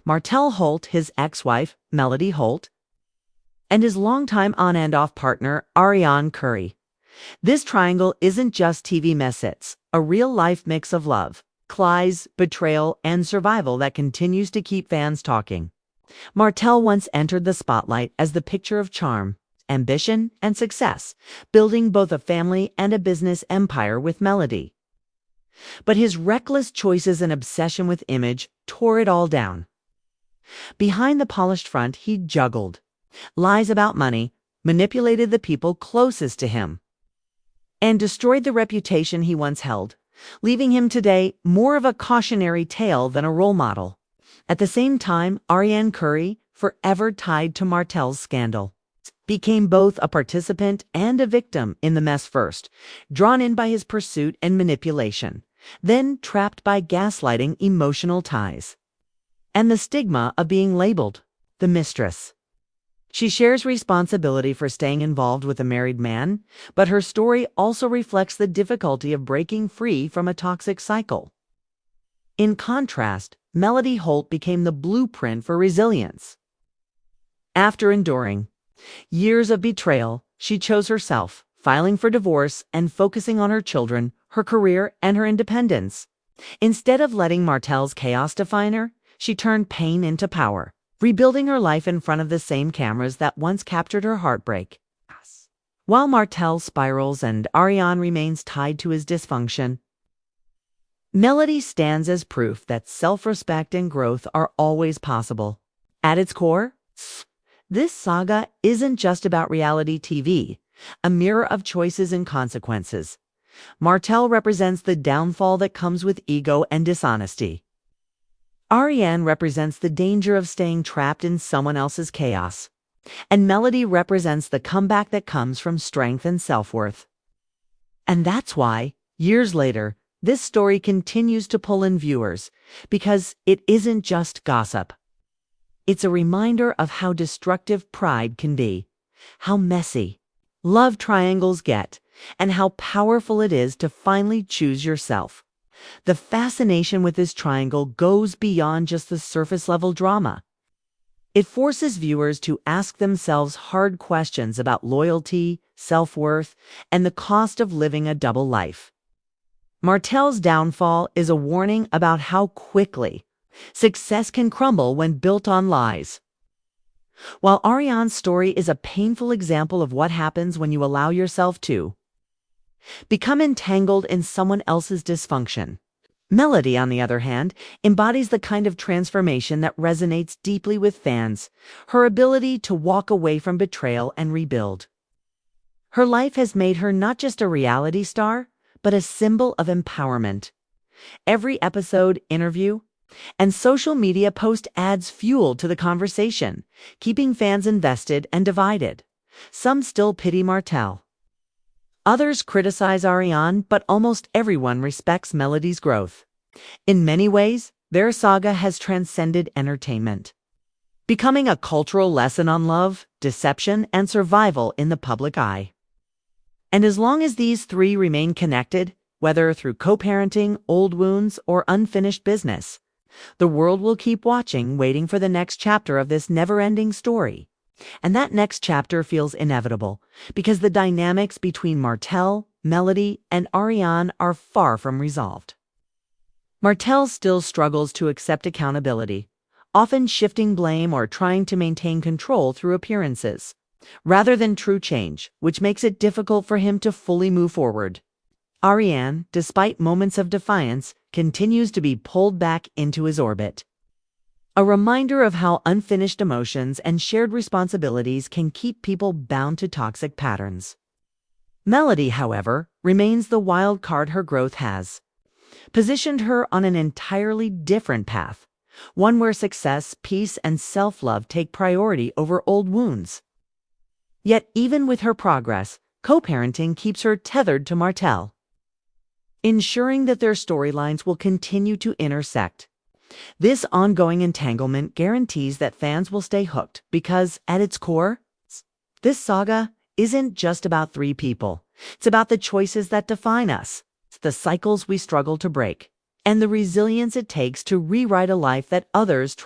Martell Holt, his ex-wife, Melody Holt, and his longtime on and off partner, Arianne Curry. This triangle isn't just TV mess, it's a real-life mix of love, lies, betrayal, and survival that continues to keep fans talking. Martell once entered the spotlight as the picture of charm, ambition, and success, building both a family and a business empire with Melody. But his reckless choices and obsession with image tore it all down. Behind the polished front, he juggled lies about money, manipulated the people closest to him, and destroyed the reputation he once held, leaving him today more of a cautionary tale than a role model. At the same time, Arianne Curry, forever tied to Martell's scandal, became both a participant and a victim in the mess, first drawn in by his pursuit and manipulation, then trapped by gaslighting, emotional ties, and the stigma of being labeled the mistress. She shares responsibility for staying involved with a married man, but her story also reflects the difficulty of breaking free from a toxic cycle. In contrast, Melody Holt became the blueprint for resilience. After enduring years of betrayal, she chose herself, filing for divorce and focusing on her children, her career, and her independence. Instead of letting Martell's chaos define her, she turned pain into power, rebuilding her life in front of the same cameras that once captured her heartbreak. While Martell spirals and Arianne remains tied to his dysfunction, Melody stands as proof that self-respect and growth are always possible. At its core, this saga isn't just about reality TV, a mirror of choices and consequences. Martell represents the downfall that comes with ego and dishonesty. Arianne represents the danger of staying trapped in someone else's chaos. And Melody represents the comeback that comes from strength and self-worth. And that's why, years later, this story continues to pull in viewers, because it isn't just gossip. It's a reminder of how destructive pride can be, how messy love triangles get, and how powerful it is to finally choose yourself. The fascination with this triangle goes beyond just the surface-level drama. It forces viewers to ask themselves hard questions about loyalty, self-worth, and the cost of living a double life. Martell's downfall is a warning about how quickly success can crumble when built on lies, while Arianne's story is a painful example of what happens when you allow yourself to become entangled in someone else's dysfunction. Melody, on the other hand, embodies the kind of transformation that resonates deeply with fans, her ability to walk away from betrayal and rebuild. Her life has made her not just a reality star, but a symbol of empowerment. Every episode, interview, and social media post adds fuel to the conversation, keeping fans invested and divided. Some still pity Martell. Others criticize Arianne, but almost everyone respects Melody's growth. In many ways, their saga has transcended entertainment, becoming a cultural lesson on love, deception, and survival in the public eye. And as long as these three remain connected, whether through co-parenting, old wounds, or unfinished business, the world will keep watching, waiting for the next chapter of this never-ending story. And that next chapter feels inevitable, because the dynamics between Martell, Melody, and Arianne are far from resolved. Martell still struggles to accept accountability, often shifting blame or trying to maintain control through appearances, rather than true change, which makes it difficult for him to fully move forward. Arianne, despite moments of defiance, continues to be pulled back into his orbit. A reminder of how unfinished emotions and shared responsibilities can keep people bound to toxic patterns. Melody, however, remains the wild card. Her growth has positioned her on an entirely different path, one where success, peace, and self-love take priority over old wounds. Yet even with her progress, co-parenting keeps her tethered to Martell, ensuring that their storylines will continue to intersect. This ongoing entanglement guarantees that fans will stay hooked because, at its core, this saga isn't just about three people. It's about the choices that define us, the cycles we struggle to break, and the resilience it takes to rewrite a life that others try